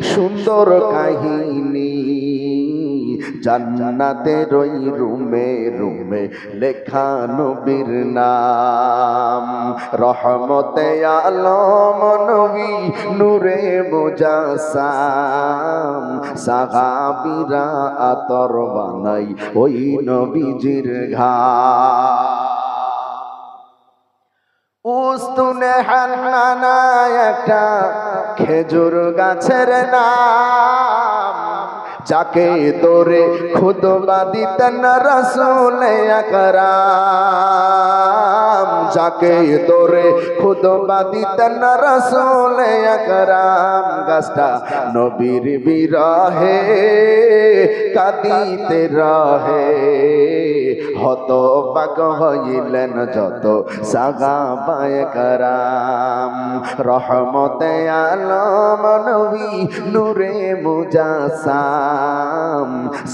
সুন্দর কাহিনী জান্নাতের ওই রুমে রুমে লেখা নবীর নাম রহমতে আলম নবী নূরে মুজাসসাম সাহাবীরা আতর বানাই ওই নবীজির ঘাম উস্তুনে হান্নানা একটা খেজুর গাছের নাম যাকে দৌড়ে খুতবা দিতেন রাসূল আকরাম যাকে দৌড়ে খুতবা দিতেন রাসূল আকরাম গাছটা নবীর বিরহে কাঁদিতে রহে হতবাক হইলেন যত সাহাবায়ে কেরাম রহমতে আলম নবী নূরে মুজাসসাম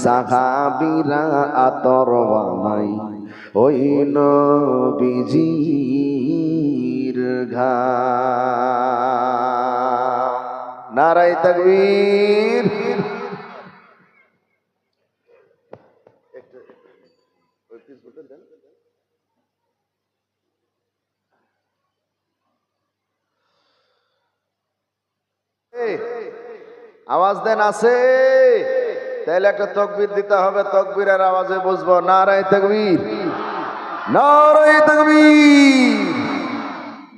সাহাবীরা আতর বানাই ওই নবীজির ঘাম নারায়ে তাকবীর আওয়াজ দেন আছে তাহলে একটা তাকবীর দিতে হবে তাকবীরের আওয়াজে বুঝবো নারায়ে তাকবীর নারায়ে তাকবীর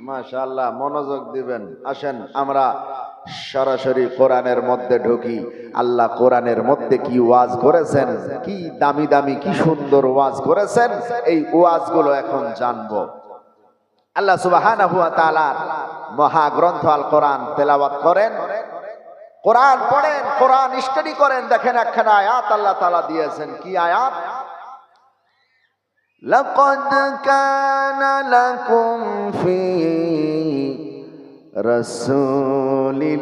মাশাআল্লাহ মনোযোগ দিবেন আসেন আমরা সরাসরি কোরআনের মধ্যে ঢুকি আল্লাহ কোরআনের মধ্যে কি ওয়াজ করেছেন কি দামি দামি কি সুন্দর ওয়াজ করেছেন এই ওয়াজগুলো এখন জানবো আল্লাহ সুবহানাহু ওয়া তাআলার মহা গ্রন্থ আল কোরআন তেলাওয়াত করেন কোরআন পড়েন কোরআন স্টাডি করেন দেখেন একখানা আয়াত আল্লাহ তাআলা দিয়েছেন কি আয়াত লাকাদ কানা লাকুম ফি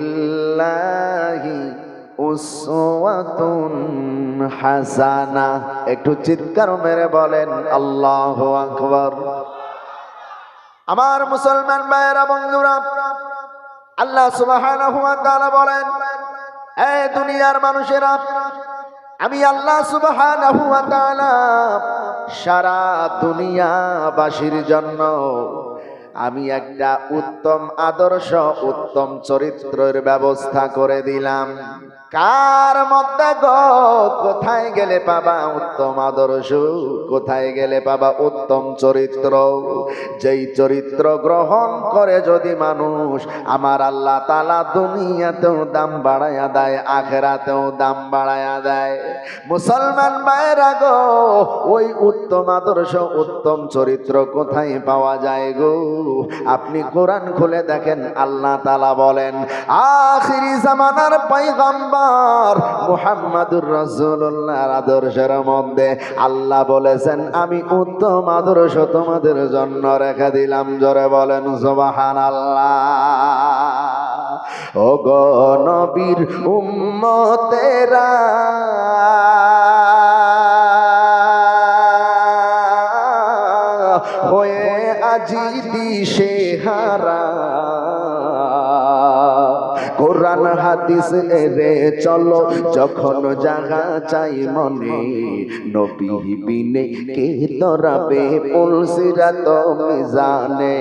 রাসূলিল্লাহি উসওয়াতুন হাসানাহ একটু চিৎকার মেরে বলেন আল্লাহু আকবার আমার মুসলমান ভাইরা বন্ধুরা আল্লাহ সুবহানাহু ওয়া তাআলা বলেন হে দুনিয়ার মানুষেরা আমি আল্লাহ সুবহানাহু ওয়া তাআলা সারা দুনিয়াবাসীর জন্য আমি একটা উত্তম আদর্শ উত্তম চরিত্রের ব্যবস্থা করে দিলাম কার মধ্যে গো কোথায় গেলে পাবা উত্তম আদর্শ কোথায় গেলে পাবা উত্তম চরিত্র যেই চরিত্র গ্রহণ করে যদি মানুষ আমার আল্লাহ তাআলা দুনিয়াতেও দাম বাড়ায়া দেয় আখিরাতেও দাম বাড়ায়া দেয় মুসলমান ভাইরা গো ওই উত্তম আদর্শ উত্তম চরিত্র কোথায় পাওয়া যায় গো আপনি কোরআন খুলে দেখেন আল্লাহ তাআলা বলেন আখিরি জামানার পয়গম্বর মুহাম্মাদুর রাসূলুল্লাহর আদর্শের মধ্যে আল্লাহ বলেছেন আমি উত্তম আদর্শ তোমাদের জন্য রেখে দিলাম জোরে বলেন সুবহানাল্লাহ ও গো নবীর উম্মতেরা হয়ে আজি দিশেহারা কোরআন হাদিস রে চলো যখন জাগা চাই মনে নবী বিনে কে তরাবে পুলসিরাত মিজানে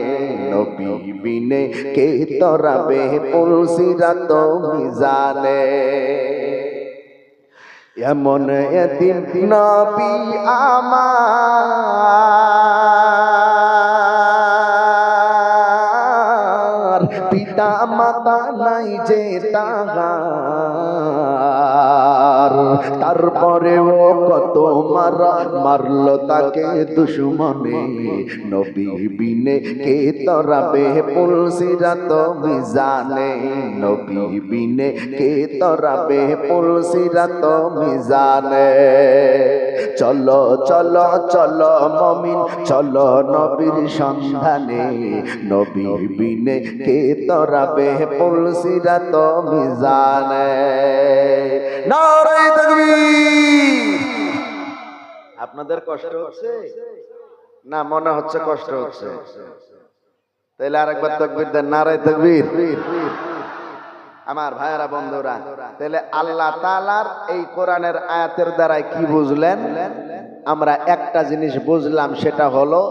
নবী বিনে কে তরাবে পুলসিরাত মিজানে এমন এতিম নবী আমার পিতা মাতা নাই যে তাহার তারপরেও কত মারলো তাকে দুশমনে নবী বিনে কে তরাবে পুলসিরাত মিজানে নবী বিনে কে তরাবে পুলসিরাত মিজানে চলো চলো চলো মুমিন চলো নবীর সন্ধানে নবী বিনে কে তরাবে পুলসিরাত মিজানে নারায়ে তাকবীর আপনাদের কষ্ট হচ্ছে না মনে হচ্ছে কষ্ট হচ্ছে তাহলে আরেকবার তাকবীর দেন নারায়ে তাকবীর আমার ভাইয়েরা বন্ধুরা, তাহলে আল্লাহ তাআলার এই কোরআনের আয়াতের দ্বারাই কি বুঝলেন? আমরা একটা জিনিস বুঝলাম, সেটা হলো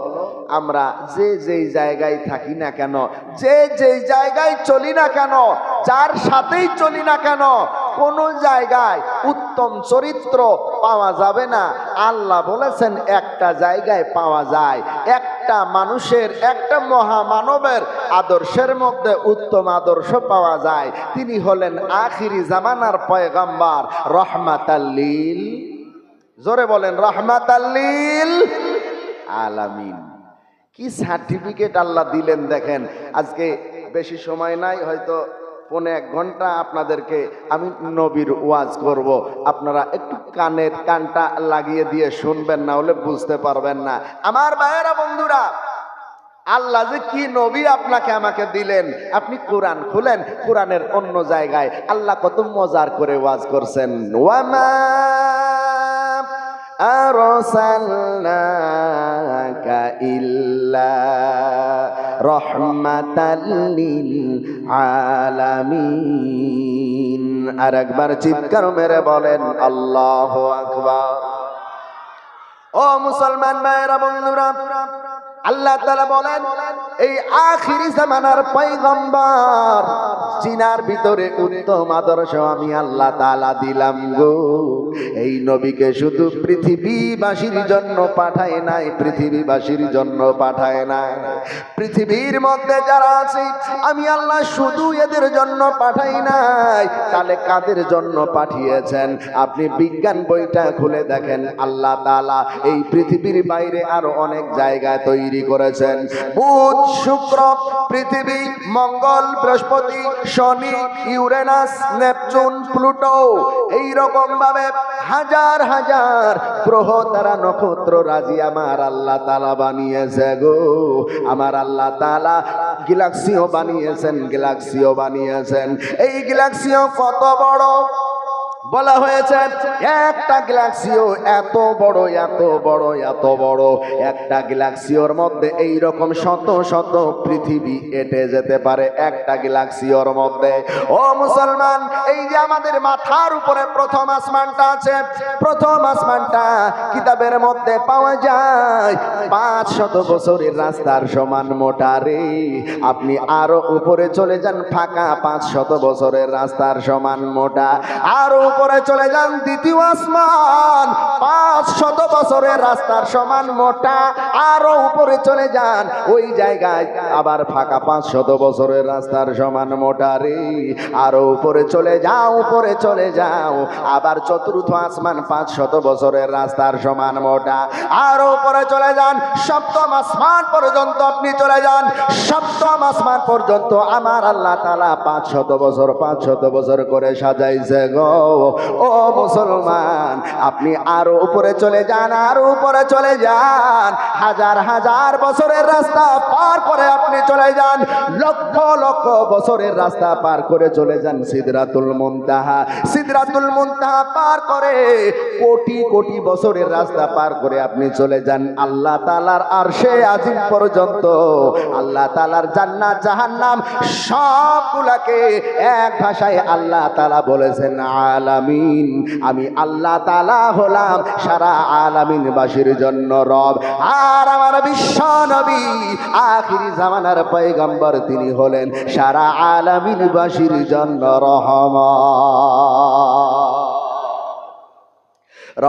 আমরা যে যেই জায়গায় থাকি না কেন, যে যেই জায়গায় চলি না কেন, যার সাথেই চলি না কেন, কোন জায়গায় উত্তম চরিত্র পাওয়া যাবে না। আল্লাহ বলেছেন একটা জায়গায় পাওয়া যায়। একটা মানুষের, একটা মহামানবের আদর্শের মধ্যে উত্তম আদর্শ পাওয়া যায়। তিনি হলেন আখিরি জামানার পয়গম্বর, রহমাতাল লিল, জোরে বলেন, রহমাতাল লিল আলামিন। কি সার্টিফিকেট আল্লাহ দিলেন দেখেন। আজকে বেশি সময় নাই, হয়তো 1.5 ঘন্টা আপনাদেরকে আমি নবীর ওয়াজ করব। আপনারা একটু কানটা লাগিয়ে দিয়ে শুনবেন, না হলে বুঝতে পারবেন না। আমার ভাইয়েরা বন্ধুরা, আল্লাহ যে কি নবী আপনাকে আমাকে দিলেন। আপনি কোরআন খুলেন, কোরআনের অন্য জায়গায় আল্লাহ কত মজার করে ওয়াজ করছেন। ওয়ামা আরসালনাকা ইল্লা রাহমাতাল লিল আলামিন। আর একবার চিৎকার মেরে বলেন আল্লাহু আকবার। ও মুসলমান ভাইয়েরা বন্ধুরা, আল্লাহ তাআলা বলেন এই আখিরি জামানার পয়গম্বর জিনার ভিতরে উত্তম আদর্শ আমি আল্লাহ তাআলা দিলাম গো। এই নবীকে শুধু পৃথিবীবাসীর জন্য পাঠায় নাই, পৃথিবীবাসীর জন্য পাঠায় নাই। পৃথিবীর মধ্যে যারা আছে আমি আল্লাহ শুধু এদের জন্য পাঠাই নাই। তাহলে কাদের জন্য পাঠিয়েছেন? আপনি বিজ্ঞান বইটা খুলে দেখেন, আল্লাহ তাআলা এই পৃথিবীর বাইরে আরো অনেক জায়গায় তৈরি করেছেন। বুধ, শুক্র, পৃথিবী, মঙ্গল, বৃহস্পতি, শনি, ইউরেনাস, নেপচুন, প্লুটো, এই রকম ভাবে হাজার হাজার গ্রহ তারা নক্ষত্র রাজি আমার আল্লাহ তাআলা বানিয়েছে গো। আমার আল্লাহ তাআলা গ্যালাক্সিও বানিয়েছেন, গ্যালাক্সিও বানিয়েছেন। এই গ্যালাক্সিও কত বড় বলা হয়েছে, একটা গ্যালাক্সিও এত বড়, এত বড়, এত বড়। একটা গ্যালাক্সিওর মধ্যে এই রকম শত শত পৃথিবী এঁটে যেতে পারে একটা গ্যালাক্সিওর মধ্যে। ও মুসলমান, এই যে আমাদের মাথার উপরে প্রথম আসমানটা আছে, প্রথম আসমানটা কিতাবের মধ্যে পাওয়া যায় 500 বছরের রাস্তার সমান মোটা রে। আপনি আরো উপরে চলে যান, ফাঁকা 500 বছরের রাস্তার সমান মোটা। আরো উপরে চলে যান, দ্বিতীয় আসমান 500 বছরের রাস্তার সমান মোটা। আরো উপরে চলে যান, ওই জায়গায় আবার ফাঁকা 500 বছরের রাস্তার সমান মোটা রে। আরো উপরে চলে যাও, উপরে চলে যাও, আবার চতুর্থ আসমান 500 বছরের রাস্তার সমান মোটা। আরো উপরে চলে যান, সপ্তম আসমান পর্যন্ত আপনি চলে যান। সপ্তম আসমান পর্যন্ত আমার আল্লাহ তাআলা 500 বছর 500 বছর করে সাজাইছে গো। ও মুসলমান, আপনি আরো উপরে চলে যান, আরো উপরে চলে যান, হাজার হাজার বছরের রাস্তা পার করে আপনি চলে যান, লক্ষ লক্ষ বছরের রাস্তা পার করে চলে যান সিদরাতুল মুনতাহা। সিদরাতুল মুনতাহা পার করে কোটি কোটি বছরের রাস্তা পার করে আপনি চলে যান আল্লাহ তাআলার আরশে আজিম পর্যন্ত। আল্লাহ তাআলার জান্নাত জাহান্নাম সবগুলাকে এক ভাষায় আল্লাহ তাআলা বলেছেন আলামিন। আমি আল্লাহ তাআলা হলাম সারা আলামিনবাসীর জন্য রব। আর আমার বিশ্ব নবী আখিরি জামানার পয়গম্বর, তিনি হলেন সারা আলামিনবাসীর জন্য রহমত।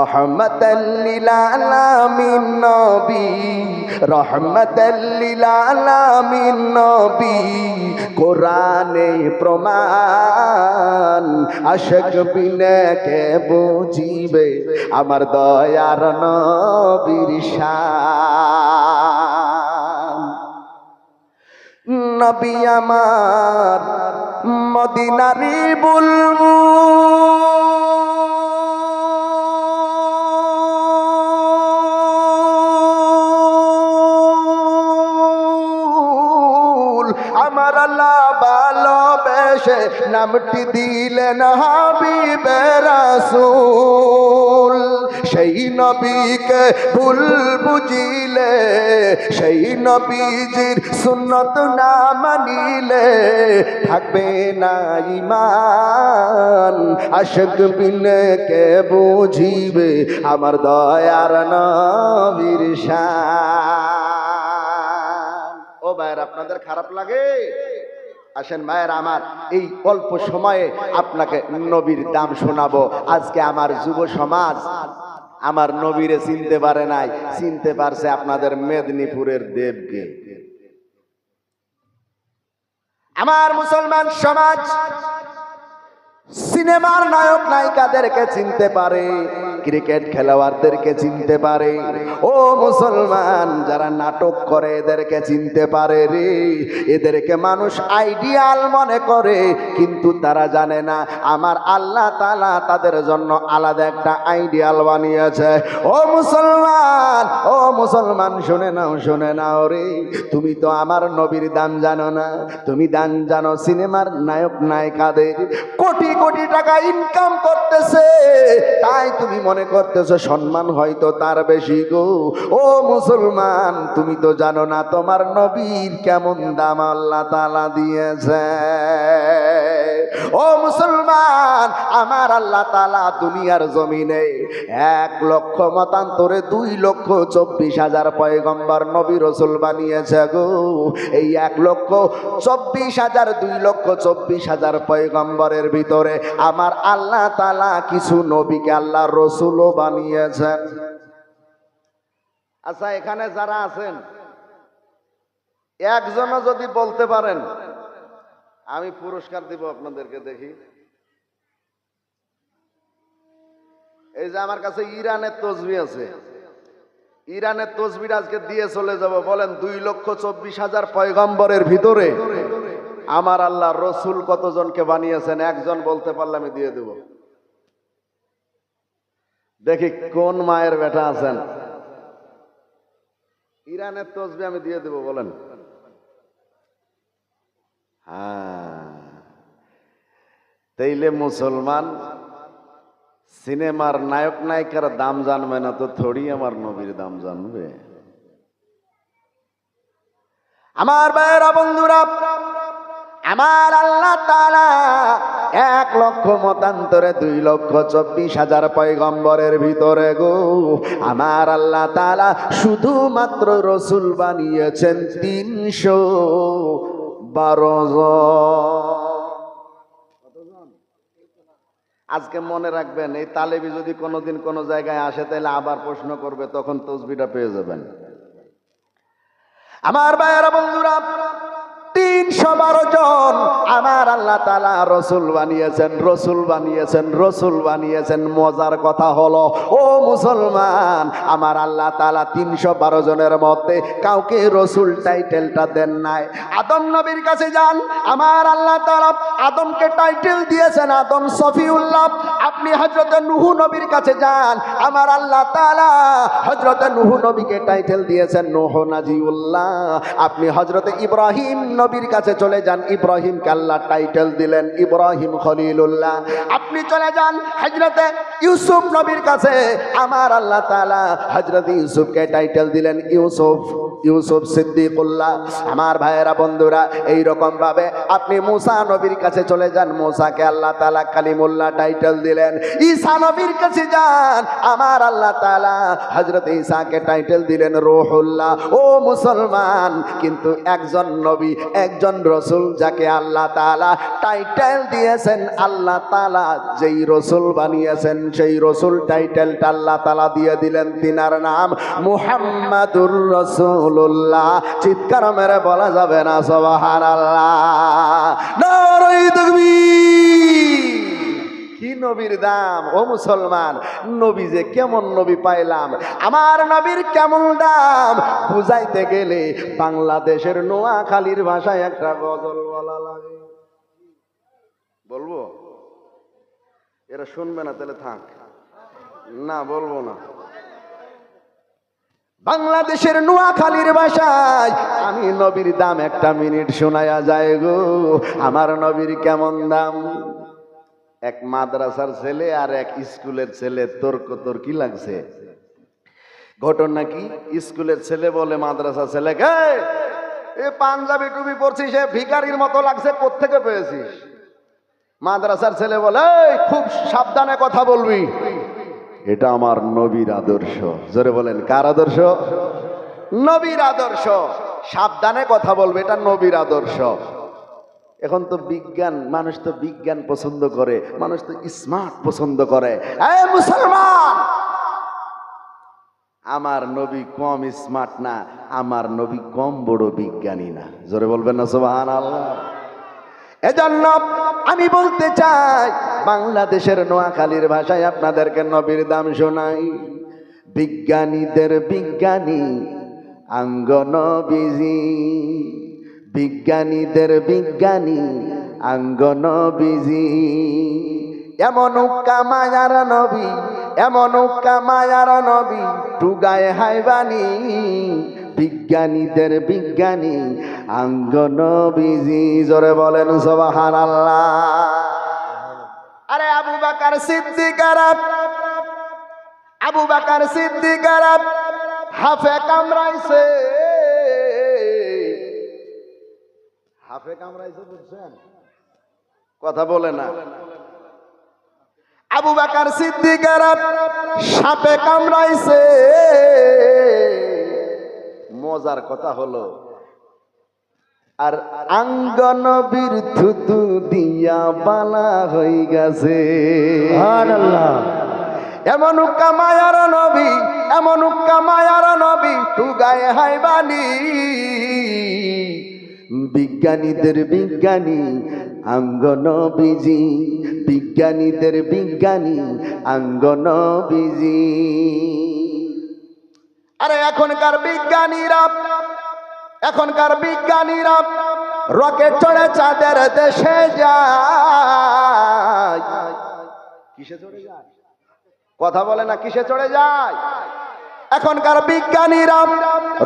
রহমাতাল লিল আলামিন নবী, রহমাতাল লিল আলামিন নবী, কোরআনে প্রমাণ। আশিক বিনে কে বুঝিবে আমার দয়ার নবীর শান। নবী আমার মদিনারি বুলবুল, আমার আল্লাহ ভালোবেসে নামটি দিলেন হাবিবে রাসূল। সেই নবীকে ভুল বুঝিলে, সেই নবীজির সুন্নত না মানিলে থাকবে না ঈমান। আশিক বিনে কে বুঝিবে আমার দয়ার নবীর শান। ও ভাইয়ের, আপনাদের খারাপ লাগে? আসেন ভাইয়ের আমার, এই অল্প সময়ে আপনাকে নবীর দাম শোনাবো। আজকে আমার যুব সমাজ আমার নবীরে চিনতে পারে নাই, চিনতে পারছে আপনাদের মেদিনীপুরের দেবকে। আমার মুসলমান সমাজ সিনেমার নায়ক নায়িকাদেরকে চিনতে পারে, ক্রিকেট খেলোয়াড়দেরকে চিনতে পারে। ও মুসলমান, যারা নাটক করে এদেরকে চিনতে পারে রে। এদেরকে মানুষ আইডিয়াল মনে করে, কিন্তু তারা জানে না আমার আল্লাহ তাআলা তাদের জন্য আলাদা একটা আইডিয়াল বানিয়েছে। ও মুসলমান, ও মুসলমান, শুনে নাও, শুনে নাও রে। তুমি তো আমার নবীর দাম জানো না, তুমি দাম জানো সিনেমার নায়ক নায়িকাদের। কোটি কোটি টাকা ইনকাম করতেছে, তাই তুমি মনে করতেছো সম্মান হয়তো তার বেশি গো। ও মুসলমান, তুমি তো জানো না তোমার নবীর কেমন দাম আল্লাহ তাআলা দিয়েছে। ও মুসলমান, আমার আল্লাহ তাআলা দুনিয়ার জমিনে 1,00,000 মতান্তরে 2,24,000 পয়গম্বর নবী রাসূল বানিয়েছে গো। এই 1,24,000 2,24,000 পয়গম্বরের ভিতরে আমার আল্লাহ তাআলা কিছু নবীকে আল্লাহ রসুলও বানিয়েছেন। আচ্ছা, এখানে যারা আছেন একজনও যদি বলতে পারেন আমি পুরস্কার দিব আপনাদেরকে, দেখি। এই যে আমার কাছে ইরানের তসবিহ আছে, ইরানের তসবিহ আজকে দিয়ে চলে যাব। বলেন 2,24,000 পয়গম্বরের ভিতরে আমার আল্লাহ রসুল কতজনকে বানিয়েছেন? একজন বলতে পারলে আমি দিয়ে দেব। দেখি কোন মায়ের বেটা আছেন। ইরানের তসবিহ আমি দিয়ে দেব, বলেন। হ্যাঁ, তাইলে মুসলমান সিনেমার নায়ক নায়িকার দাম জানবে না তো থোড়ি আমার নবীর দাম জানবে? আমার ভাইয়েরা, বন্ধুরা, আমার আল্লাহ তাআলা 1,00,000 মতান্তরে 2,24,000 পয়গম্বরের ভিতরে গো আমার আল্লাহ তাআলা শুধুমাত্র রসুল বানিয়েছেন 312 জন। আজকে মনে রাখবেন, এই তালেবি যদি কোনোদিন কোনো জায়গায় আসে তাহলে আবার প্রশ্ন করবে, তখন তসবিহটা পেয়ে যাবেন। আমার ভাইয়েরা, বন্ধুরা, 312 জন আমার আল্লাহ তাআলা রসুল বানিয়েছেন, রসুল বানিয়েছেন, রসুল বানিয়েছেন। মজার কথা হলো ও মুসলমান, আমার আল্লাহ তাআলা 312 জনের মধ্যে কাউকে রসুল টাইটেলটা দেন নাই। আদম নবীর কাছে যান, আমার আল্লাহ তাআলা আদমকে টাইটেল দিয়েছেন আদম সফিউল্লাহ। আপনি হযরতে নূহ নবীর কাছে যান, আমার আল্লাহ তাআলা হযরতে নূহ নবীকে টাইটেল দিয়েছেন নূহ নাজিউল্লাহ। আপনি হযরতে ইব্রাহিম নবীর কাছে চলে যান, ইব্রাহিমকে আল্লাহ টাইটেল দিলেন ইব্রাহিম খলিলুল্লাহ। আপনি চলে যান হযরতে ইউসুফ নবীর কাছে, আমার আল্লাহ তাআলা হযরতে ইউসুফকে টাইটেল দিলেন ইউসুফ, ইউসুফ সিদ্দিকুল্লাহ। আমার ভাইয়েরা, বন্ধুরা, এই রকম ভাবে আপনি মুসা নবীর কাছে চলে যান, মুসাকে আল্লাহ তাআলা কালিমুল্লাহ টাইটেল দিলেন। ঈসা নবীর কাছে যান, আমার আল্লাহ তাআলা হযরতে ঈসাকে টাইটেল দিলেন রূহুল্লাহ। ও মুসলমান, কিন্তু একজন নবী, একজন রসুল যাকে আল্লাহ তাআলা টাইটেল দিয়েছেন, আল্লাহ তাআলা যেই রসুল বানিয়েছেন সেই রসুল টাইটেলটা আল্লাহ তাআলা দিয়ে দিলেন, তিনার নাম মুহাম্মাদুর রাসূলুল্লাহ। চিৎকার মেরে বলা যাবে না সুবহানাল্লাহ, নারে তাকবীর। কি নবীর দাম ও মুসলমান! নবী যে কেমন নবী পাইলাম, আমার নবীর কেমন দাম বুঝাইতে গেলে বাংলাদেশের নোয়াখালীর ভাষায় একটা গজল বলা লাগে। বলবো? এরা শুনবে না, তাহলে থাক না, বলবো না। বাংলাদেশের নোয়াখালীর ভাষায় আমি নবীর দাম একটা মিনিট শোনায়া যায় গো। আমার নবীর কেমন দাম, এক মাদ্রাসার ছেলে আর এক স্কুলের ছেলে তর্কি লাগছে। ঘটনা কি? স্কুলের ছেলে বলে মাদ্রাসার ছেলেকে, এ পাঞ্জাবি টুপি পরছিস, এ ভিখারির মতো লাগছে, কোত্থেকে পেয়েছিস? মাদ্রাসার ছেলে বলে, এই খুব সাবধানে কথা বলবি, এটা আমার নবীর আদর্শ। জোরে বলেন, কার আদর্শ? নবীর আদর্শ। সাবধানে কথা বলবে, এটা নবীর আদর্শ। এখন তো বিজ্ঞান, মানুষ তো বিজ্ঞান পছন্দ করে, মানুষ তো স্মার্ট পছন্দ করে। এই মুসলমান, আমার নবী কম স্মার্ট না, আমার নবী কম বড় বিজ্ঞানী না। জোরে বলবেন না সুবহানাল্লাহ। এজন্য আমি বলতে চাই, বাংলাদেশের নোয়াখালীর ভাষায় আপনাদেরকে নবীর দাম শোনাই। বিজ্ঞানীদের বিজ্ঞানী আঙ্গ নবীজি, বিজ্ঞানীদের বিজ্ঞানী আঙ্গ নবীজি। এমন উক্কা মায়ার নবী, এমন উক্কা মায়ার নবী, টুগায় হাইবানি। বিজ্ঞানীদের বিজ্ঞানী আঙ্গ নবীজি। জোরে বলেন সুবহানাল্লাহ। আরে আবু বকর সিদ্দিক, আবু বকর সিদ্দিক হাফে কামড়াইছে, হাফে কামড়াইছে, বুঝছেন? কথা বলে না। আবু বকর সিদ্দিক সাপে কামড়াইছে। মজার কথা হলো, আর আঙ্গ নবীর থুতু দিয়া বালা হয়ে গেছে। সুবহানাল্লাহ। এমন উক্কা মায়ার নবী, এমন উক্কা মায়ার নবী, টুগায় হাইবানি। বিজ্ঞানীদের বিজ্ঞানী আঙ্গ নবীজি, বিজ্ঞানীদের বিজ্ঞানী আঙ্গ নবীজি। আরে এখনকার বিজ্ঞানীরা, এখনকার বিজ্ঞানীরা রকেট চড়ে চাঁদের দেশে যায়। কিসে চড়ে যায়? কথা বলে না, কিসে চড়ে যায়? এখনকার বিজ্ঞানীরা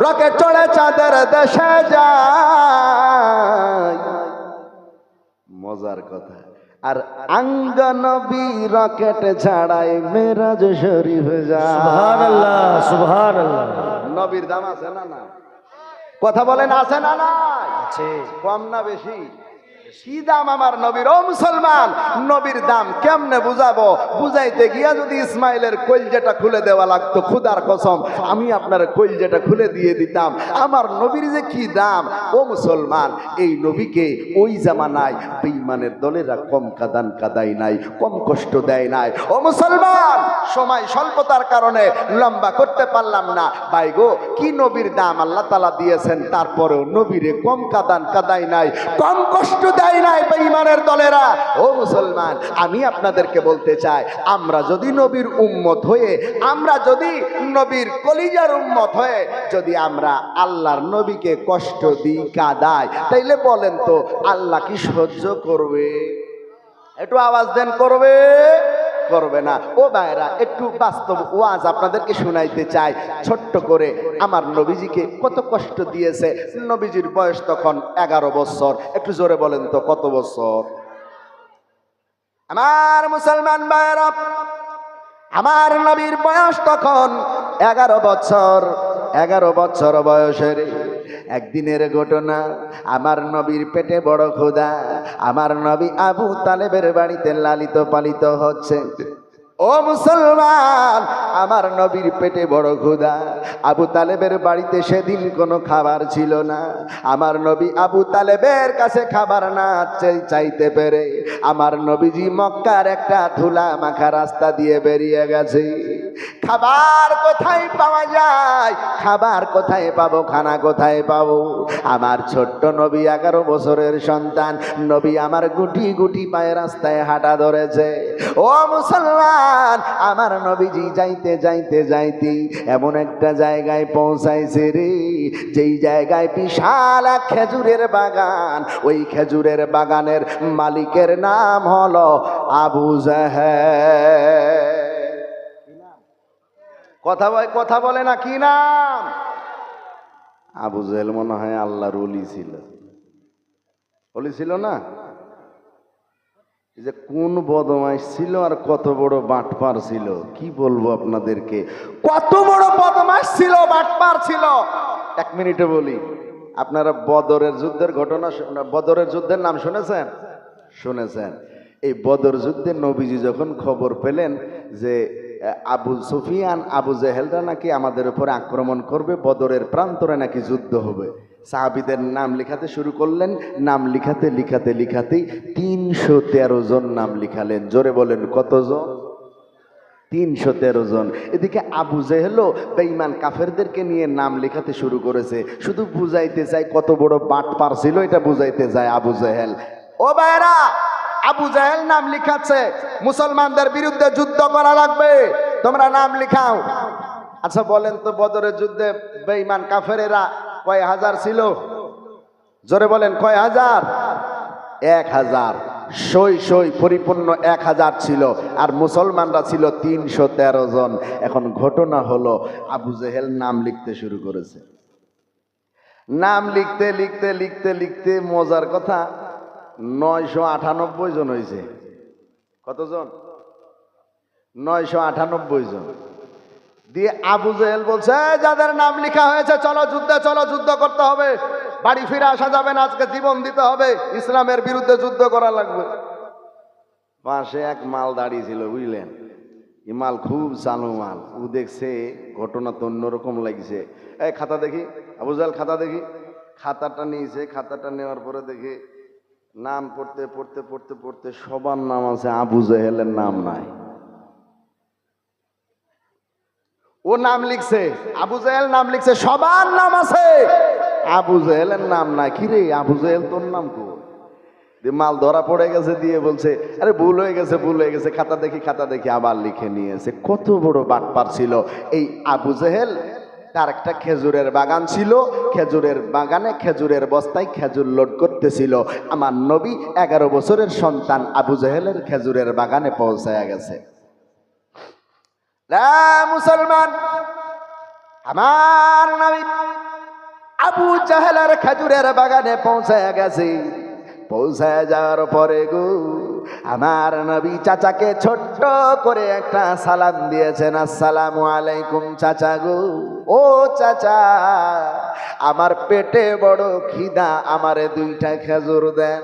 রকেট চড়ে চাঁদের দেশে যায়। মজার কথা। আর আঙ্গ নবী রকেট ছাড়াই মেরাজ শরীফ যায়। সুবহানাল্লাহ, সুবহানাল্লাহ। নবীর দাম আছে না না? কথা বলেন, আছে না না? আছে। কম না বেশি? কি দাম আমার নবীর। ও মুসলমান, নবীর দাম কেমনে বুঝাবো? বুঝাইতে গিয়া যদি ইসমাইলের কলজেটা খুলে দেওয়া লাগতো, খুদার কসম আমি আপনার কলজেটা খুলে দিয়ে দিতাম। আমার নবীর যে কি দাম। ও মুসলমান, এই নবীকে ওই জামানায় বেঈমানের দলেরা কম কাদান কাদাই নাই, কম কষ্ট দেয় নাই। ও মুসলমান, সময় স্বল্পতার কারণে লম্বা করতে পারলাম না। ভাই গো, কি নবীর দাম আল্লাহ তাআলা দিয়েছেন, তারপরেও নবীরে কম কাদান কাদাই নাই, কম কষ্ট দেয় নাই বেঈমানের দলেরা। ও মুসলমান, আমি আপনাদেরকে বলতে চাই, আমরা যদি নবীর উম্মত হয়ে, আমরা যদি নবীর কলিজার উম্মত হয়ে যদি আমরা আল্লাহর নবীকে কষ্ট দিই, কাদাই, তাইলে বলেন তো আল্লাহ কি সহ্য করবে? একটু আওয়াজ দেন, করবে? করবে না। ও ভাইরা, একটু বাস্তব ওয়াজ আপনাদেরকে শোনাইতে চাই ছোট্ট করে। আমার নবীজিকে কত কষ্ট দিয়েছে। নবীজির বয়স তখন 11 বছর। একটু জোরে বলেন তো কত বছর? আমার মুসলমান ভাইরা, আমার নবীর বয়স তখন 11 বছর। 11 বছর বয়সের একদিনের ঘটনা। আমার নবীর পেটে বড় ক্ষুধা। আমার নবী আবু তালেবের বাড়িতে লালিত পালিত হচ্ছে। ও মুসলমান, আমার নবীর পেটে বড় ক্ষুধা। আবু তালেবের বাড়িতে সেদিন কোনো খাবার ছিল না। আমার নবী আবু তালেবের কাছে খাবার না চাইতে পেরে আমার নবীজি মক্কার একটা ধুলা মাখা রাস্তা দিয়ে বেরিয়ে গেছে। খাবার কোথায় পাওয়া যায়? খাবার কোথায় পাবো? খানা কোথায় পাবো? আমার ছোট্ট নবী 11 বছরের সন্তান নবী আমার গুটি গুটি পায়ে রাস্তায় হাঁটা ধরেছে। ও মুসলমান, আমার নবীজি যাইতে যাইতে যাইতে এমন একটা জায়গায় পৌঁছাইছে রে, যেই জায়গায় বিশাল এক খেজুরের বাগান। ওই খেজুরের বাগানের মালিকের নাম হলো আবু জাহেল। কথা বলে না, কি নাম? আবু জাহেল মনে হয় আল্লাহর ওলি ছিল। ওলি ছিল না? এই যে কোন বদমাইশ ছিল আর কত বড় বাটপার ছিল কি বলবো আপনাদেরকে, কত বড় বদমাশ ছিল, বাটপার ছিল। 1 মিনিটে বলি। আপনারা বদরের যুদ্ধের ঘটনা বদরের যুদ্ধের নাম শুনেছেন? শুনেছেন। এই বদর যুদ্ধে নবীজি যখন খবর পেলেন যে আবু সুফিয়ান আবু জেহেলরা নাকি আমাদের উপরে আক্রমণ করবে, বদরের প্রান্তরে নাকি যুদ্ধ হবে, সাহাবীদের নাম লিখাতে শুরু করলেন। নাম লিখাতে লিখাতে লিখাতেই 313 জন নাম লিখালেন। জোরে বলেন কতজন? 313 জন। এদিকে আবু জেহেলও বেঈমান কাফেরদেরকে নিয়ে নাম লেখাতে শুরু করেছে। শুধু বুঝাইতে চাই কত বড় বাটপার ছিল, এটা বুঝাইতে যায় আবু জেহেল। ও ভাইরা, আবু জাহেল নাম লিখাচ্ছে মুসলমানদের বিরুদ্ধে যুদ্ধ করা লাগবে, তোমরা নাম লিখাও। আচ্ছা বলেন তো, বদরের যুদ্ধে বেঈমান কাফেরেরা কয় হাজার ছিল? জোরে বলেন কয় হাজার? 1000। সই পরিপূর্ণ 1000 ছিল, আর মুসলমানরা ছিল 313 জন। এখন ঘটনা হলো আবু জেহেল নাম লিখতে শুরু করেছে। নাম লিখতে লিখতে লিখতে লিখতে মজার কথা 998 জন হয়েছে। কতজন? 998 জন। দিয়ে আবু জেহেল বলছে, যাদের নাম লেখা হয়েছে চলো যুদ্ধে, চলো যুদ্ধ করতে হবে, বাড়ি ফিরে আসা যাবে না, আজকে জীবন দিতে হবে, ইসলামের বিরুদ্ধে যুদ্ধ করা লাগবে। পাশে এক মাল দাঁড়িয়ে ছিল, বুঝলেন? এই মাল খুব চালু মাল। ও দেখছে ঘটনা তো অন্যরকম লাগছে। এই খাতা দেখি, আবু জেহেল খাতা দেখি। খাতাটা নিয়েছে। খাতাটা নেওয়ার পরে দেখে নাম পড়তে পড়তে পড়তে পড়তে সবার নাম আছে, আবু জেহেলের নাম নাই। ও নাম লিখছে, আবু জাহেল নাম লিখছে, সবার নাম আছে, আবু জেহেলের নাম নাই। কি রে আবু জেহেল, তোর নাম কো? মাল ধরা পড়ে গেছে, দিয়ে বলছে আরে ভুল হয়ে গেছে, ভুল হয়ে গেছে, খাতা দেখি, খাতা দেখি, আবার লিখে নিয়েছে। কত বড় বাটপার ছিল এই আবু জেহেল। তার একটা খেজুরের বাগান ছিল, খেজুরের বাগানে খেজুরের বস্তায় খেজুর লোড করতেছিল। আমার নবী 11 বছরের সন্তান আবু জেহেলের খেজুরের বাগানে পৌঁছায়া গেছে। মুসলমান, আমার নবী আবু জাহেলের খেজুরের বাগানে পৌঁছায় গেছে। পৌঁছায় যাওয়ার পরে গো আমার নবী চাচাকে ছোট্ট করে একটা সালাম দিয়েছেন, আসসালামু আলাইকুম চাচা গো। ও চাচা, আমার পেটে বড় খিদা, আমারে 2টা খেজুর দেন।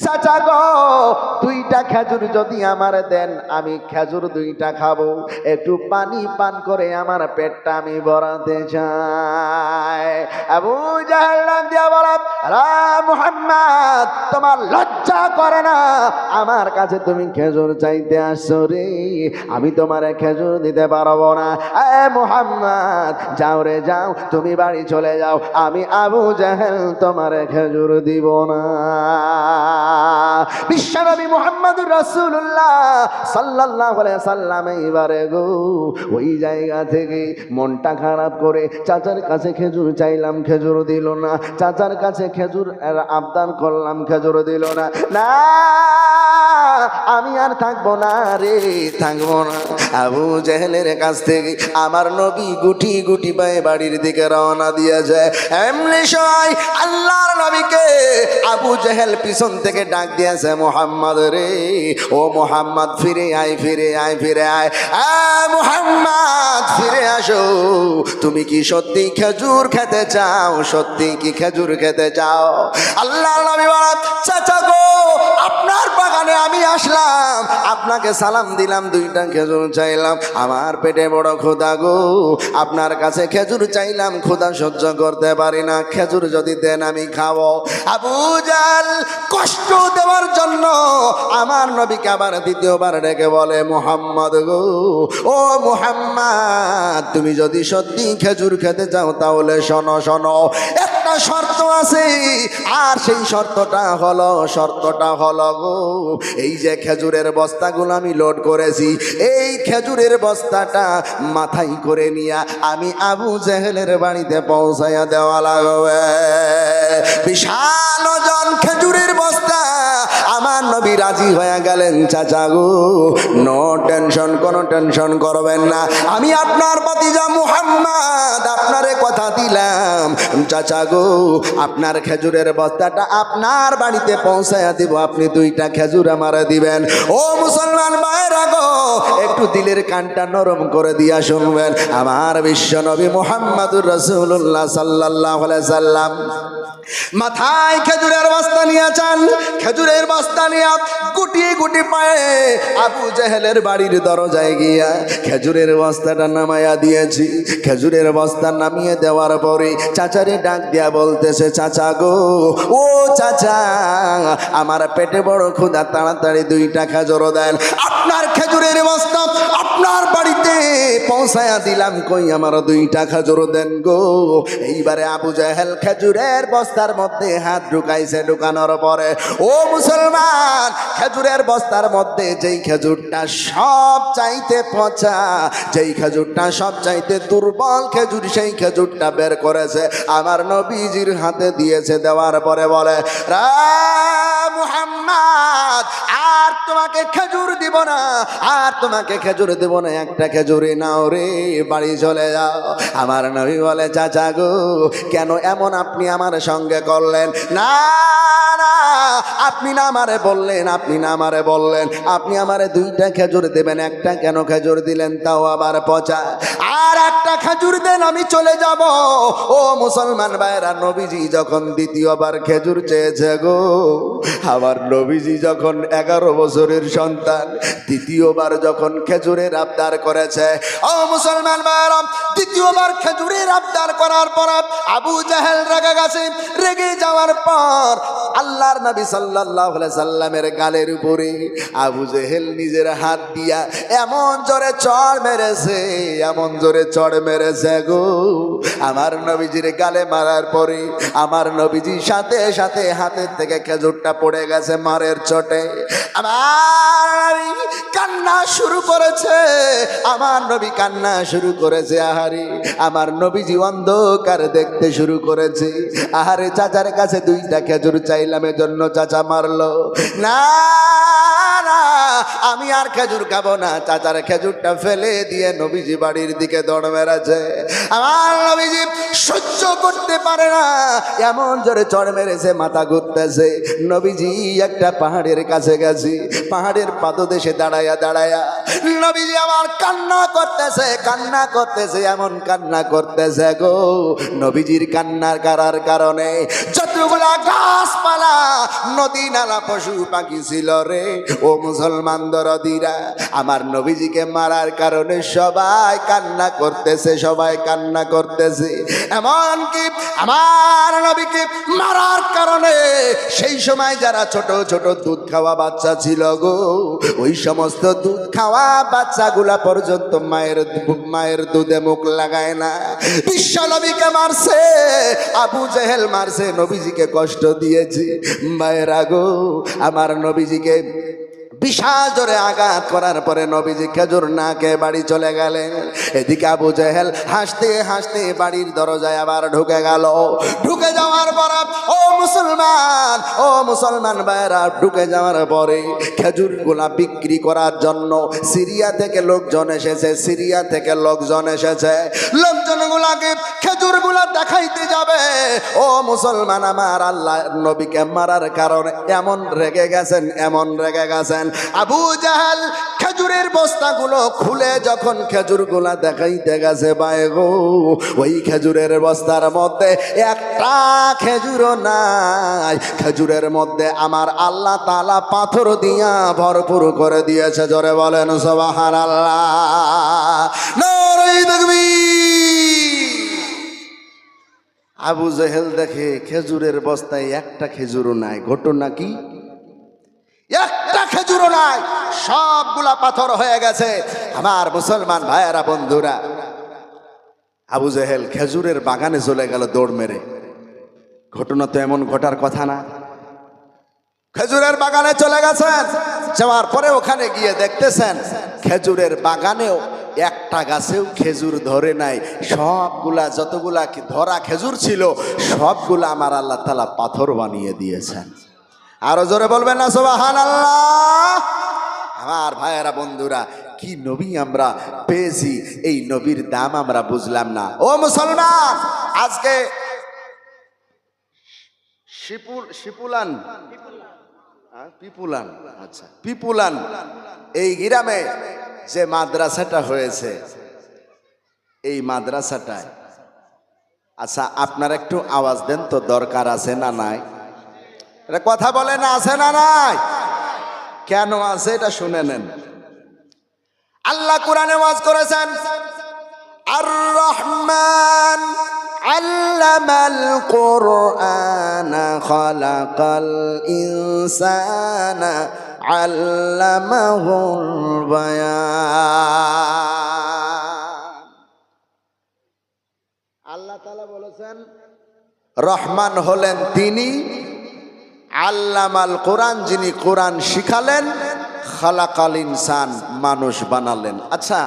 চাচা গো, 2টা খেজুর যদি আমারে দেন, আমি খেজুর 2টা খাবো, একটু পানি পান করে আমার পেটটা আমি ভরাতে চাই। আবু জাহেল নাম দিয়া বলা, রা মুহাম্মদ, তোমার লজ্জা করে না? আমার কাছে তুমি খেজুর চাইতে আসছো রে, আমি তোমার খেজুর দিতে পারবো না। এ মুহাম্মদ, যাও রে যাও, তুমি বাড়ি চলে যাও, আমি আবু জাহেল তোমার খেজুর দিব না। বিশ্বনবী মুহাম্মদুর রাসূলুল্লাহ সাল্লাল্লাহু আলাইহি সাল্লাম এবারে গো ওই জায়গা থেকে মনটা খারাপ করে চাচার কাছে খেজুর চাইলাম, খেজুর দিল না। চাচার কাছে খেজুর আবদার করলাম, খেজুর দিল না। না, আমি আর থাকবো না রে, থাকবো না। আবু জেহেলের কাছ থেকে আমার নবী গুটি গুটি পায়ে বাড়ির দিকে রওনা দিয়েছে। এমনি সময় আল্লাহর নবীকে আবু জেহেল পিছন থেকে ডাক দিয়েছে, মুহাম্মদ রে, ও মুহাম্মদ, ফিরে আয়, ফিরে আয়, ফিরে আয়। মুহাম্মদ, ফিরে আসো। তুমি কি সত্যি খেজুর খেতে চাও? সত্যি কি খেজুর খেতে চাও? আল্লাহর নবী বলেন, চাচা গো, আপনার বাগানে আমি আসলাম, আপনাকে সালাম দিলাম, 2টা খেজুর চাইলাম, আমার পেটে বড় ক্ষুধা গো, আপনার কাছে খেজুর চাইলাম, ক্ষুধা সহ্য করতে পারি না, খেজুর যদি দেন আমি খাবো। আবু জাহেল কষ্ট দেওয়ার জন্য আমার নবীকে আবার দ্বিতীয়বার ডেকে বলে, মুহাম্মদ গো, ও মুহাম্মদ, তুমি যদি সত্যি খেজুর খেতে চাও তাহলে শোনো, শোনো, একটা শর্ত আছে, আর সেই শর্তটা হলো গো, এই যে খেজুরের বস্তাগুলো আমি লোড করেছি, এই খেজুরের বস্তাটা মাথায় করে নিয়ে আমি আবু জেহেলের বাড়িতে পৌঁছাইয়া দেওয়া লাগবে। বিশাল ওজন খেজুরের বস্তা আমার নবী রাজি হয়ে গেলেন, চাচা গো নো টেনশন, কোনো টেনশন করবেন না, আমি আপনার ভাতিজা মুহাম্মদ আপনারে কথা দিলাম চাচা গো, আপনার খেজুরের বস্তাটা আপনার বাড়িতে পৌঁছায়া দিব, আপনি 2টা খেজুর আমারে দিবেন। ও মুসলমান ভাইরা গো, একটু দিলের কানটা নরম করে দিয়া শুনবেন, আমার বিশ্ব নবী মুহাম্মদুর রাসূলুল্লাহ সাল্লাল্লাহু আলাইহি সাল্লাম মাথায় খেজুরের বস্তা নিয়েছেন। খেজুরের বস্তা নিয়ে গুটি গুটি পায়ে আবু জেহেলের বাড়ির দরজায় গিয়া খেজুরের বস্তাটা নামাইয়া দিয়েছি। খেজুরের বস্তা নামিয়ে দেওয়ার পরে চাচারে ডাক দিয়া বলতেছে, চাচা গো ও চাচা, আমার পেটে বড় ক্ষুধা, তাড়াতাড়ি 2টা খেজুর দেন। আপনার খেজুরের বস্তা আপনার বাড়িতে পৌঁছায়া দিলাম, কই আমার 2টা খেজুর দেন গো। এইবারে আবু জেহেল খেজুরের বস্তার মধ্যে হাত ঢুকাইছে, ঢুকানোর পরে ও মুসলমান, খেজুরের বস্তার মধ্যে যেই খেজুরটা সব চাইতে পচা, যেই খেজুরটা সব চাইতে দুর্বল খেজুর, সেই খেজুরটা বের করেছে, আমার নবীজির হাতে দিয়েছে। দেওয়ার পরে বলে, রা মুহাম্মদ আর তোমাকে খেজুর দিব না, আর তোমাকে খেজুর দেব না, একটা খেজুরি নাও রে, বাড়ি চলে যাও। আমার নবী বলে, চাচা গো কেন এমন আপনি আমার সঙ্গে করলেন? না না, আপনি না আমারে বললেন, আপনি না আমারে বললেন আপনি আমারে 2টা খেজুর দেবেন, একটা কেন খেজুর দিলেন, তাও আবার পচা? আর একটা খেজুর দেন, আমি চলে যাব। ও মুসলমান ভাইরা, নবীজি যখন দ্বিতীয়বার খেজুর চেয়েছে গো, আমার নবীজি যখন 11 বছরের সন্তান দ্বিতীয়বার যখন খেজুরের আবদার করেছে, ও মুসলমান ভাইরা, দ্বিতীয়বার খেজুরের আবদার করার পর আবু জেহেল রেগে গেছে। রেগে যাওয়ার পর আল্লাহর নবী সাল্লাল্লাহু আলাইহি সাল্লামের গালের উপরে আবু জেহেল নিজের হাত দিয়া এমন জোরে চড় মেরেছে, এমন জোরে চড় মেরেছে গো, আমার নবীজির গালে মারার পরে আমার নবীজি সাথে সাথে হাতের থেকে খেজুরটা পড়ে গেছে মারের চোটে। আমার কান্না শুরু করেছে, আমার নবী কান্না শুরু করেছে। আহারে, আমার নবীজি অন্ধকার দেখতে শুরু করেছে। আহারে, চাচার কাছে 2টা খেজুর চাইলাম, এজন্য চাচা মারলো। না না, আমি আর খেজুর খাবো না। চাচার খেজুরটা ফেলে দিয়ে নবীজি বাড়ির দিকে দৌড় মেরেছে। আমার নবীজি সহ্য করতে পারে না, এমন জোরে চড় মেরেছে, মাথা ঘুরতেছে। নবীজি একটা পাহাড়ের কাছে গেছি, পাহাড়ের পাদদেশে দাঁড়ায়া দাঁড়ায়া নবীজি আমার কান্না করতেছে, কান্না করতেছে, এমন কান্না করতেছে গো, নবীজির কান্নার করার কারণে যতগুলা গাছপালা, নদী নালা, পশু পাখি ছিল রে, ও মুসলমান দরদিরা, আমার নবীজিকে মারার কারণে সবাই কান্না করতেছে, সবাই কান্না করতেছে। এমনকি আমার নবীকে মারার কারণে সেই সময় যারা ছোট ছোট দুধ খাওয়া বাচ্চা ছিল গো, ওই সমস্ত দুধ খাওয়া বাচ্চাগুলা পর্যন্ত মায়ের দুধে মুখ লাগায় না। বিশ্ব নবীকে মারছে, আবু জেহেল মারছে, নবীজিকে কষ্ট দিয়েছে। মায়েরা গো, আমার নবীজিকে বিশাল জোরে আঘাত করার পরে নবীজি খেজুর না খেয়ে বাড়ি চলে গেলেন। এদিকে আবু জেহেল হাসতে হাসতে বাড়ির দরজায় আবার ঢুকে গেল। ঢুকে যাওয়ার পর ও মুসলমান ভাইরা, ঢুকে যাওয়ার পরে খেজুরগুলা বিক্রি করার জন্য সিরিয়া থেকে লোকজন এসেছে, সিরিয়া থেকে লোকজন এসেছে। লোকজনগুলাকে খেজুরগুলা দেখাইতে যাবে। ও মুসলমান, আমার আল্লাহ নবীকে মারার কারণে এমন রেগে গেছেন, এমন রেগে গেছেন। আবু জাহেল খেজুরের বস্তাগুলো খুলে যখন খেজুরগুলা দেখাইতে গেছে, ভাই গো, ওই খেজুরের বস্তার মধ্যে একটা খেজুরও নাই। খেজুরের মধ্যে আমার আল্লাহ তাআলা পাথর দিয়া ভরপুর করে দিয়েছে। জোরে বলেন সুবহানাল্লাহ, নারে তাকবীর। আবু জেহেল দেখে খেজুরের বস্তায় একটা খেজুরও নাই। ঘটনা কি? একটা খেজুরও নাই, সবগুলা পাথর হয়ে গেছে। আমার মুসলমান ভাইয়েরা, বন্ধুরা, আবু জেহেল খেজুরের বাগানে চলে গেল দৌড় মেরে। ঘটনা তো এমন ঘটার কথা না। খেজুরের বাগানে চলে গেছেন, যাওয়ার পরে ওখানে গিয়ে দেখতেছেন খেজুরের বাগানেও একটা গাছেও খেজুর ধরে নাই। সবগুলা যতগুলা ধরা খেজুর ছিল সবগুলা আমার আল্লাহ তাআলা পাথর বানিয়ে দিয়েছেন। আরো জোরে বলবেন না সুবহানাল্লাহ। আমার ভাইয়েরা বন্ধুরা, কি নবী আমরা পেয়েছি, এই নবীর দাম আমরা বুঝলাম না। ও মুসলমান, আজকে শিপুলান পিপুলান, আচ্ছা পিপুলান এই গ্রামে যে মাদ্রাসাটা হয়েছে, এই মাদ্রাসাটায়, আচ্ছা আপনারা একটু আওয়াজ দেন তো, দরকার আছে না নাই? এটা কথা বলেন, আছে না নাই? কেন আছে এটা শুনে নেন। আল্লাহ কোরআনে ওয়াজ করেছেন, আর রহমান আল্লামাল কুরআন খালাকাল ইনসানা আল্লামাহুল বায়ান। আল্লাহ তাআলা বলেছেন রহমান হলেন তিনি, আল্লামাল কোরআন যিনি কোরআন শিখালেন, খালাকাল ইনসান মানুষ বানালেন। আচ্ছা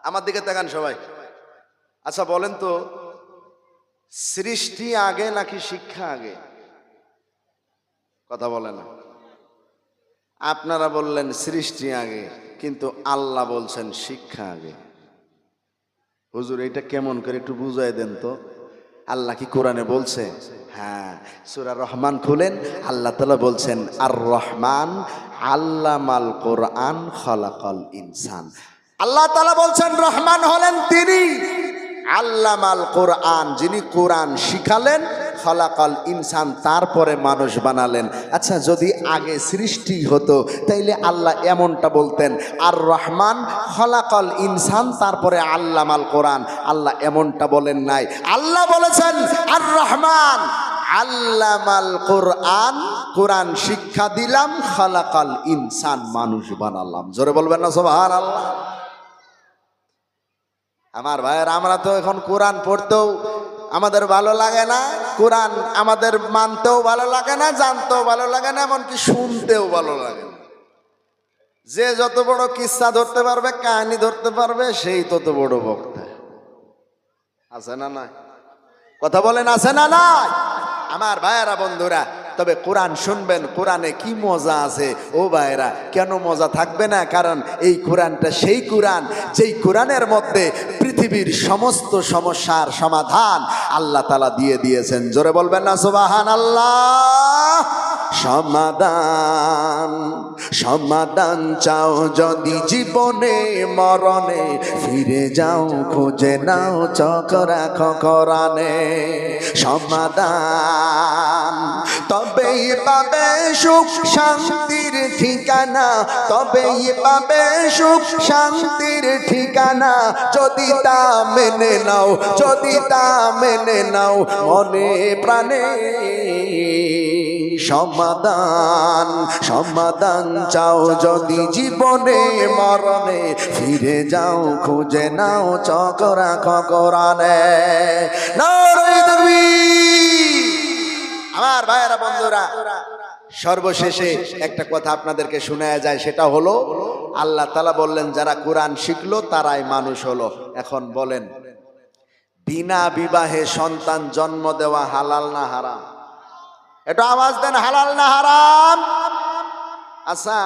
আমার দিকে তাকান সবাই। আচ্ছা বলেন তো, সৃষ্টি আগে নাকি শিক্ষা আগে? কথা বলে না। আপনারা বললেন সৃষ্টি আগে, কিন্তু আল্লাহ বলছেন শিক্ষা আগে। হুজুর এটা কেমন করে একটু বুঝাই দেন তো। আল্লাহ কি কোরআনে বলছে? হ্যাঁ, সূরা রহমান খুলেন, আল্লাহ তাআলা বলছেন আর রহমান আল্লামাল কোরআন খালাকাল ইনসান। আল্লাহ তাআলা বলছেন রহমান হলেন তিনি, আল্লামাল কোরআন যিনি কোরআন শিখালেন, খালাকাল ইনসান তারপরে মানুষ বানালেন। আচ্ছা যদি আগে সৃষ্টি হতো তাইলে আল্লাহ এমনটা বলতেন আর রহমান খালাকাল ইনসান তারপরে আল্লামাল কোরআন। আল্লাহ এমনটা বলেন নাই। আল্লাহ বলেছেন আর রহমান আল্লামাল কোরআন, কোরআন শিক্ষা দিলাম, খালাকাল ইনসান মানুষ বানালাম। জোরে বলবেন না সুবহানাল্লাহ। আমার ভাইয়ের, আমরা তো এখন কোরআন পড়তেও আমাদের ভালো লাগে না, কোরআন আমাদের মানতেও ভালো লাগে না, জানতেও ভালো লাগে না, এমনকি শুনতেও ভালো লাগে না। যে যত বড় কিস্সা ধরতে পারবে, কাহিনী ধরতে পারবে, সেই তত বড় বক্তা। আছে না নাই? কথা বলেন, আছে না নাই? আমার ভাইয়েরা বন্ধুরা, তবে কোরআন শুনবেন, কোরআনে কি মজা আছে ও ভাইয়েরা। কেন মজা থাকবে না? কারণ এই কোরআনটা সেই কোরআন যেই কোরআনের মধ্যে পৃথিবীর সমস্ত সমস্যার সমাধান আল্লাহ তাআলা দিয়ে দিয়েছেন। জোরে বলবেন না সুবহানাল্লাহ। সমাধান সমাধান চাও যদি জীবনে মরণে, ফিরে যাও খুঁজে নাও চোখ রাখো কোরআনে। সমাধান তবেই পাবে সুখ শান্তির ঠিকানা, তবেই পাবে সুখ শান্তির ঠিকানা, যদি তা মেনে নাও, যদি তা মেনে নাও মনে প্রাণে। সমাধান সমাধান চাও যদি জীবনে মরণে, ফিরে যাও খুঁজে নাও চোখ রাখো কোরআনে। নারে তাকবীর। আমার ভাইয়েরা বন্ধুরা, সর্বশেষে একটা কথা আপনাদেরকে শোনায়া যায়, সেটা হলো আল্লাহ তাআলা বললেন যারা কোরআন শিখলো তারাই মানুষ হলো। এখন বলেন, বিনা বিবাহে সন্তান জন্ম দেওয়া হালাল না হারাম? এটা আওয়াজ দেন, হালাল না হারাম? আচ্ছা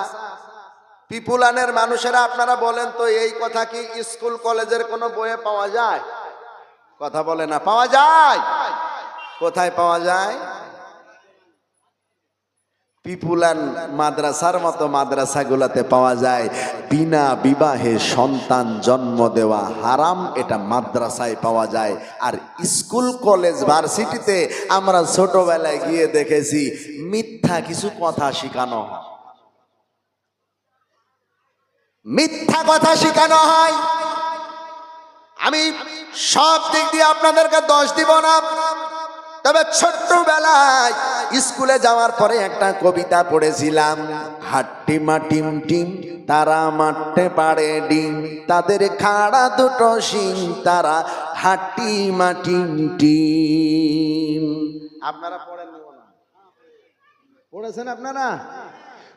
পিপুলানের মানুষেরা আপনারা বলেন তো, এই কথা কি স্কুল কলেজের কোনো বইয়ে পাওয়া যায়? কথা বলে না। পাওয়া যায়? কোথায় পাওয়া যায়? পিপুলান মাদ্রাসার মতো মাদ্রাসাগুলোতে পাওয়া যায়। বিনা বিবাহে সন্তান জন্ম দেওয়া হারাম, এটা মাদ্রাসায় পাওয়া যায়। আর স্কুল কলেজ ভার্সিটিতে আমরা ছোটবেলায় গিয়ে দেখেছি মিথ্যা কিছু কথা শেখানো হয়, মিথ্যা কথা শেখানো হয়। আমি সব দিক দিয়ে আপনাদেরকে দোষ দিব না, তবে ছোট্টবেলায় স্কুলে যাওয়ার পরে একটা কবিতা পড়েছিলাম, হাট্টি মাটিম টিম তারা মারতে পারে ডিম, তাদের খাড়া দুটো শিং তারা হাট্টি মাটিম টিম। আপনারা পড়েন না? পড়েছেন আপনারা?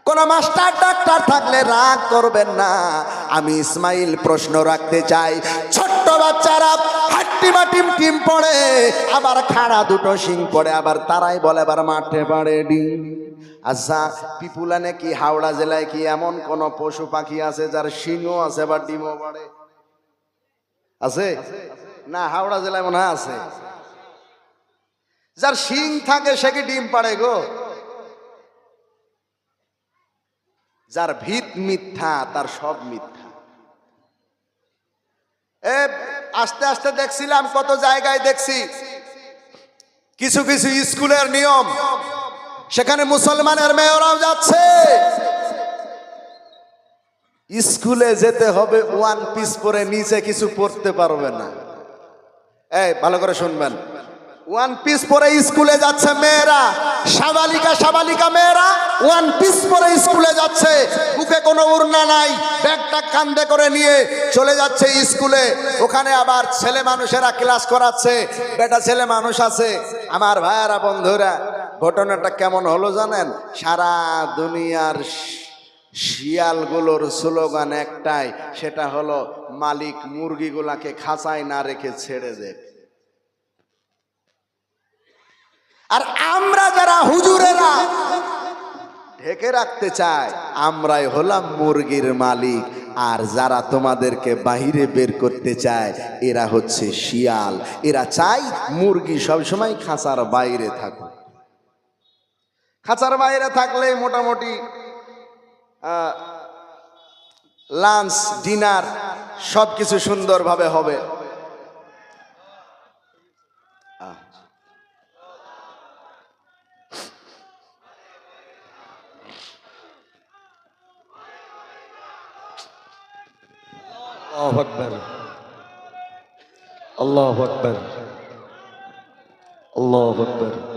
কোন মাস্টার ডাক্তার থাকলে রাগ করবেন না। আমি ইসমাইল প্রশ্ন রাখতে চাই, ছোট্ট বাচ্চারা হাট্টি মাটিম টিম পড়ে, আবার খাড়া দুটো শিং পড়ে, আবার তারাই বলে আবার মাঠে পাড়ে ডিম। আচ্ছা, পিপুলানে কি হাওড়া জেলায় কি এমন কোন পশু পাখি আছে যার শিংও আছে বা ডিমও বাড়ে? আছে না? হাওড়া জেলায় মনে হয় আছে। যার শিং থাকে সে কি ডিম পাড়ে গো? যার ভিত মিথ্যা তার সব মিথ্যা। আস্তে আস্তে দেখছিলাম, কত জায়গায় দেখছি কিছু কিছু স্কুলের নিয়ম, সেখানে মুসলমানের মেয়েরাও যাচ্ছে। স্কুলে যেতে হবে ওয়ান পিস পরে, নিচে কিছু পড়তে পারবে না। ভালো করে শুনবেন, ওয়ান পিস পরে স্কুলে যাচ্ছে মেয়েরা, সাবালিকা মেয়েরা ওয়ান পিস পরে স্কুলে যাচ্ছে, বুকে কোনো ওড়না নাই, ব্যাগটা কাঁধে করে নিয়ে চলে যাচ্ছে স্কুলে। ওখানে আবার ছেলে মানুষেরা ক্লাস করাচ্ছে, বেটা ছেলে মানুষ আছে। আমার ভাইয়েরা, বন্ধুরা, ঘটনাটা কেমন হলো জানেন? সারা দুনিয়ার শিয়ালগুলোর স্লোগান একটাই, সেটা হলো মালিক মুরগিগুলাকে খাঁচায় না রেখে ছেড়ে দেয়। আর আমরা যারা হুজুরেরা ঢেকে রাখতে চাই, আমরাই হলাম মুরগির মালিক। আর যারা তোমাদেরকে বাহিরে বের করতে চায় এরা হচ্ছে শিয়াল। এরা চায় মুরগি সবসময় খাঁচার বাইরে থাকুক। খাঁচার বাইরে থাকলে মোটামুটি লাঞ্চ ডিনার সবকিছু সুন্দরভাবে হবে। আল্লাহু আকবার, আল্লাহু আকবার, আল্লাহু আকবার।